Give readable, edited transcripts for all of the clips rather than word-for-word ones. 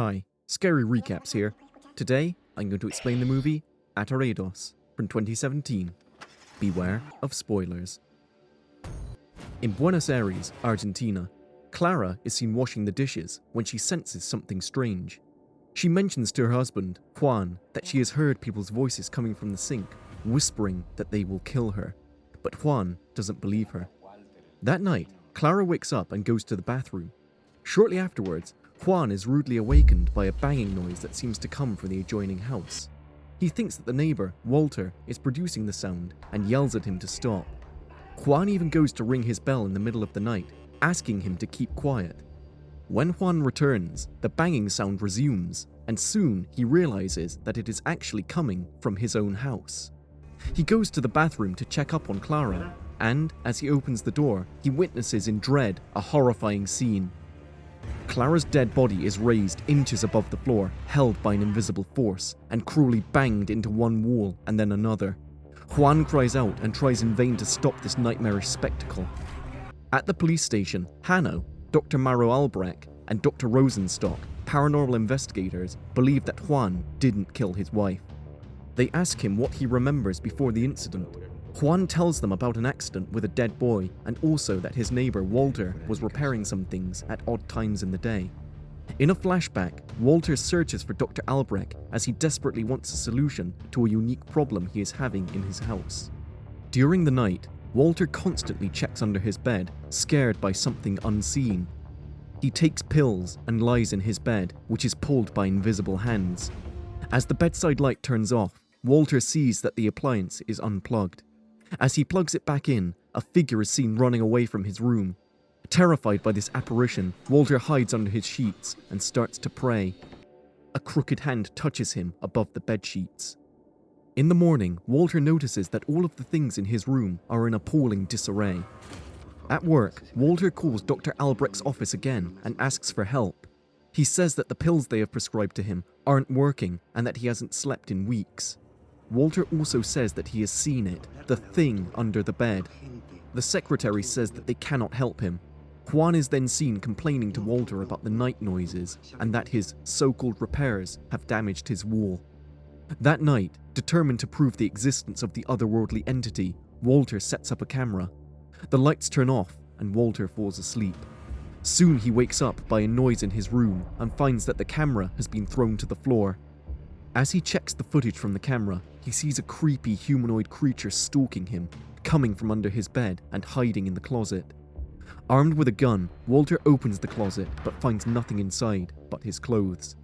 Hi, Scary Recaps here. Today, I'm going to explain the movie Aterrados from 2017. Beware of spoilers. In Buenos Aires, Argentina, Clara is seen washing the dishes when she senses something strange. She mentions to her husband, Juan, that she has heard people's voices coming from the sink, whispering that they will kill her, but Juan doesn't believe her. That night, Clara wakes up and goes to the bathroom. Shortly afterwards, Juan is rudely awakened by a banging noise that seems to come from the adjoining house. He thinks that the neighbor, Walter, is producing the sound and yells at him to stop. Juan even goes to ring his bell in the middle of the night, asking him to keep quiet. When Juan returns, the banging sound resumes, and soon he realizes that it is actually coming from his own house. He goes to the bathroom to check up on Clara, and as he opens the door, he witnesses in dread a horrifying scene. Clara's dead body is raised inches above the floor, held by an invisible force, and cruelly banged into one wall and then another. Juan cries out and tries in vain to stop this nightmarish spectacle. At the police station, Hanno, Dr. Maro Albrecht, and Dr. Rosenstock, paranormal investigators, believe that Juan didn't kill his wife. They ask him what he remembers before the incident. Juan tells them about an accident with a dead boy and also that his neighbor Walter was repairing some things at odd times in the day. In a flashback, Walter searches for Dr. Albrecht as he desperately wants a solution to a unique problem he is having in his house. During the night, Walter constantly checks under his bed, scared by something unseen. He takes pills and lies in his bed, which is pulled by invisible hands. As the bedside light turns off, Walter sees that the appliance is unplugged. As he plugs it back in, a figure is seen running away from his room. Terrified by this apparition, Walter hides under his sheets and starts to pray. A crooked hand touches him above the bed sheets. In the morning, Walter notices that all of the things in his room are in appalling disarray. At work, Walter calls Dr. Albrecht's office again and asks for help. He says that the pills they have prescribed to him aren't working and that he hasn't slept in weeks. Walter also says that he has seen it, the thing under the bed. The secretary says that they cannot help him. Juan is then seen complaining to Walter about the night noises and that his so-called repairs have damaged his wall. That night, determined to prove the existence of the otherworldly entity, Walter sets up a camera. The lights turn off and Walter falls asleep. Soon he wakes up by a noise in his room and finds that the camera has been thrown to the floor. As he checks the footage from the camera, he sees a creepy humanoid creature stalking him, coming from under his bed and hiding in the closet. Armed with a gun, Walter opens the closet but finds nothing inside but his clothes.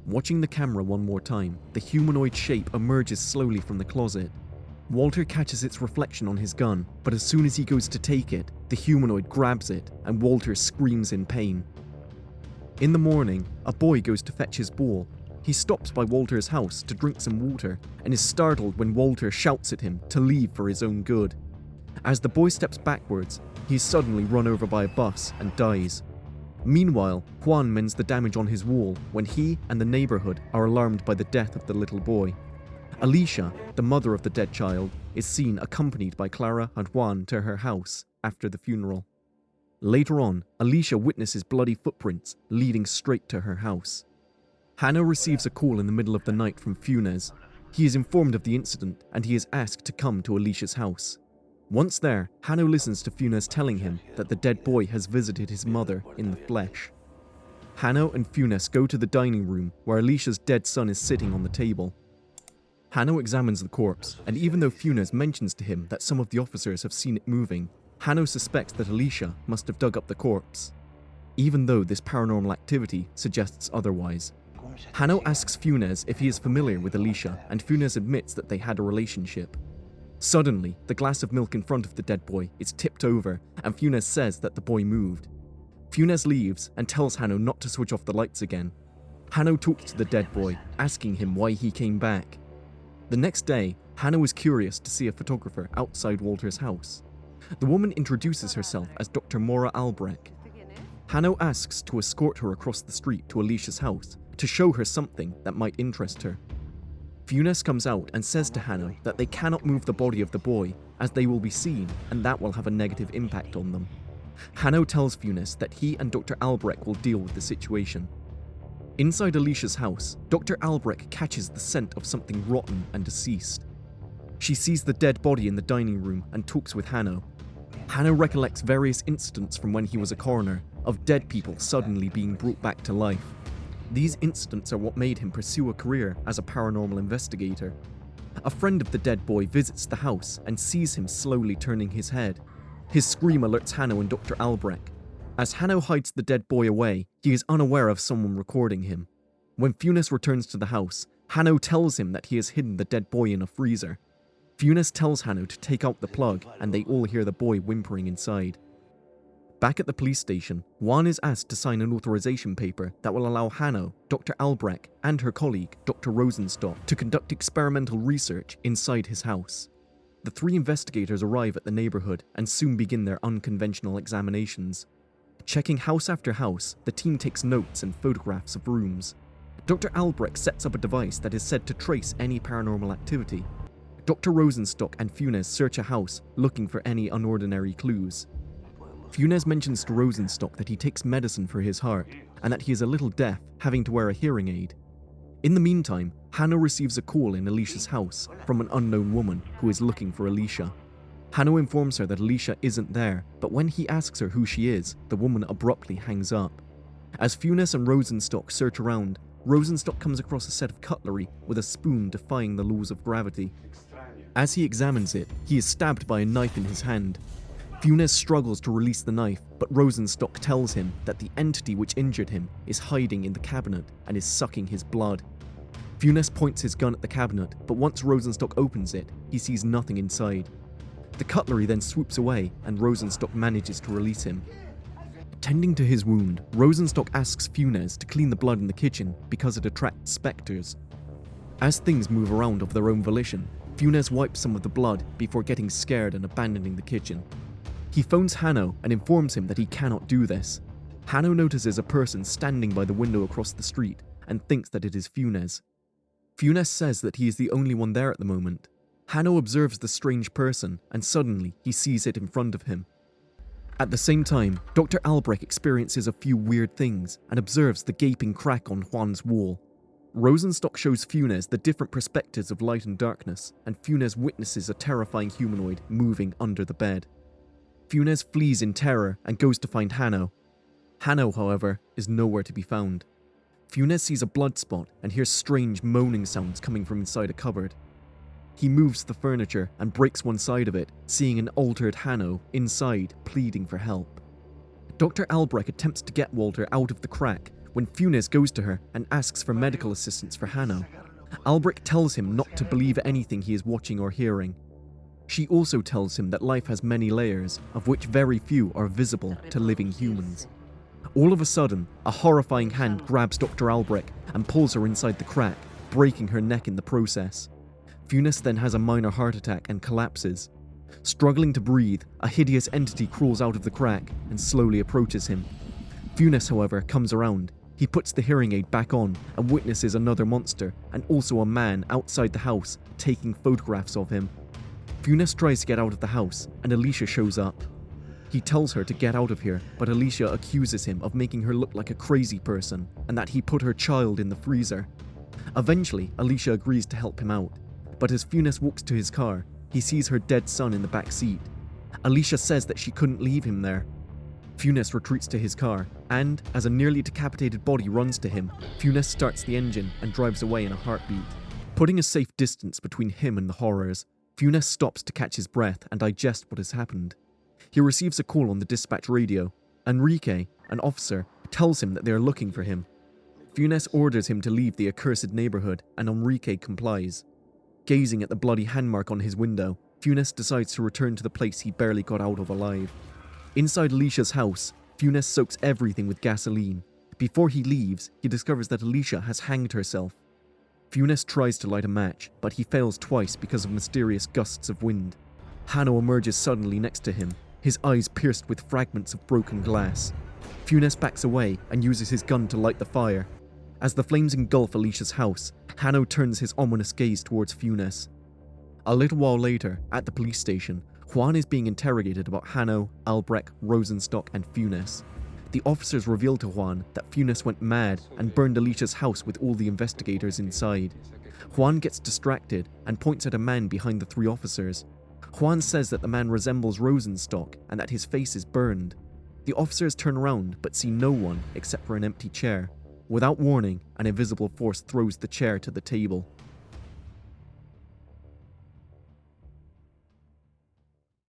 Watching the camera one more time, the humanoid shape emerges slowly from the closet. Walter catches its reflection on his gun, but as soon as he goes to take it, the humanoid grabs it and Walter screams in pain. In the morning, a boy goes to fetch his ball. He stops by Walter's house to drink some water and is startled when Walter shouts at him to leave for his own good. As the boy steps backwards, he is suddenly run over by a bus and dies. Meanwhile, Juan mends the damage on his wall when he and the neighborhood are alarmed by the death of the little boy. Alicia, the mother of the dead child, is seen accompanied by Clara and Juan to her house after the funeral. Later on, Alicia witnesses bloody footprints leading straight to her house. Hanno receives a call in the middle of the night from Funes. He is informed of the incident and he is asked to come to Alicia's house. Once there, Hanno listens to Funes telling him that the dead boy has visited his mother in the flesh. Hanno and Funes go to the dining room where Alicia's dead son is sitting on the table. Hanno examines the corpse, and even though Funes mentions to him that some of the officers have seen it moving, Hanno suspects that Alicia must have dug up the corpse, even though this paranormal activity suggests otherwise. Hanno asks Funes if he is familiar with Alicia, and Funes admits that they had a relationship. Suddenly, the glass of milk in front of the dead boy is tipped over, and Funes says that the boy moved. Funes leaves and tells Hanno not to switch off the lights again. Hanno talks to the dead boy, asking him why he came back. The next day, Hanno is curious to see a photographer outside Walter's house. The woman introduces herself as Dr. Mora Albrecht. Hanno asks to escort her across the street to Alicia's house to show her something that might interest her. Funes comes out and says to Hanno that they cannot move the body of the boy as they will be seen and that will have a negative impact on them. Hanno tells Funes that he and Dr. Albrecht will deal with the situation. Inside Alicia's house, Dr. Albrecht catches the scent of something rotten and deceased. She sees the dead body in the dining room and talks with Hanno. Hanno recollects various incidents from when he was a coroner of dead people suddenly being brought back to life. These incidents are what made him pursue a career as a paranormal investigator. A friend of the dead boy visits the house and sees him slowly turning his head. His scream alerts Hanno and Dr. Albrecht. As Hanno hides the dead boy away, he is unaware of someone recording him. When Funes returns to the house, Hanno tells him that he has hidden the dead boy in a freezer. Funes tells Hanno to take out the plug, and they all hear the boy whimpering inside. Back at the police station, Juan is asked to sign an authorization paper that will allow Hanno, Dr. Albrecht, and her colleague, Dr. Rosenstock, to conduct experimental research inside his house. The three investigators arrive at the neighborhood and soon begin their unconventional examinations. Checking house after house, the team takes notes and photographs of rooms. Dr. Albrecht sets up a device that is said to trace any paranormal activity. Dr. Rosenstock and Funes search a house, looking for any unordinary clues. Funes mentions to Rosenstock that he takes medicine for his heart, and that he is a little deaf, having to wear a hearing aid. In the meantime, Hanno receives a call in Alicia's house from an unknown woman who is looking for Alicia. Hanno informs her that Alicia isn't there, but when he asks her who she is, the woman abruptly hangs up. As Funes and Rosenstock search around, Rosenstock comes across a set of cutlery with a spoon defying the laws of gravity. As he examines it, he is stabbed by a knife in his hand. Funes struggles to release the knife, but Rosenstock tells him that the entity which injured him is hiding in the cabinet and is sucking his blood. Funes points his gun at the cabinet, but once Rosenstock opens it, he sees nothing inside. The cutlery then swoops away, and Rosenstock manages to release him. Tending to his wound, Rosenstock asks Funes to clean the blood in the kitchen because it attracts specters. As things move around of their own volition, Funes wipes some of the blood before getting scared and abandoning the kitchen. He phones Hanno and informs him that he cannot do this. Hanno notices a person standing by the window across the street and thinks that it is Funes. Funes says that he is the only one there at the moment. Hanno observes the strange person, and suddenly he sees it in front of him. At the same time, Dr. Albrecht experiences a few weird things and observes the gaping crack on Juan's wall. Rosenstock shows Funes the different perspectives of light and darkness, and Funes witnesses a terrifying humanoid moving under the bed. Funes flees in terror and goes to find Hanno. Hanno, however, is nowhere to be found. Funes sees a blood spot and hears strange moaning sounds coming from inside a cupboard. He moves the furniture and breaks one side of it, seeing an altered Hanno inside pleading for help. Dr. Albrecht attempts to get Walter out of the crack when Funes goes to her and asks for medical assistance for Hanno. Albrecht tells him not to believe anything he is watching or hearing. She also tells him that life has many layers, of which very few are visible to living humans. All of a sudden, a horrifying hand grabs Dr. Albrecht and pulls her inside the crack, breaking her neck in the process. Funes then has a minor heart attack and collapses. Struggling to breathe, a hideous entity crawls out of the crack and slowly approaches him. Funes, however, comes around. He puts the hearing aid back on and witnesses another monster and also a man outside the house taking photographs of him. Funes tries to get out of the house and Alicia shows up. He tells her to get out of here, but Alicia accuses him of making her look like a crazy person and that he put her child in the freezer. Eventually, Alicia agrees to help him out, but as Funes walks to his car, he sees her dead son in the back seat. Alicia says that she couldn't leave him there. Funes retreats to his car, and as a nearly decapitated body runs to him, Funes starts the engine and drives away in a heartbeat. Putting a safe distance between him and the horrors, Funes stops to catch his breath and digest what has happened. He receives a call on the dispatch radio. Enrique, an officer, tells him that they are looking for him. Funes orders him to leave the accursed neighborhood, and Enrique complies. Gazing at the bloody handmark on his window, Funes decides to return to the place he barely got out of alive. Inside Alicia's house, Funes soaks everything with gasoline. Before he leaves, he discovers that Alicia has hanged herself. Funes tries to light a match, but he fails twice because of mysterious gusts of wind. Hanno emerges suddenly next to him, his eyes pierced with fragments of broken glass. Funes backs away and uses his gun to light the fire. As the flames engulf Alicia's house, Hanno turns his ominous gaze towards Funes. A little while later, at the police station, Juan is being interrogated about Hanno, Albrecht, Rosenstock, and Funes. The officers reveal to Juan that Funes went mad and burned Alicia's house with all the investigators inside. Juan gets distracted and points at a man behind the three officers. Juan says that the man resembles Rosenstock and that his face is burned. The officers turn around but see no one except for an empty chair. Without warning, an invisible force throws the chair to the table.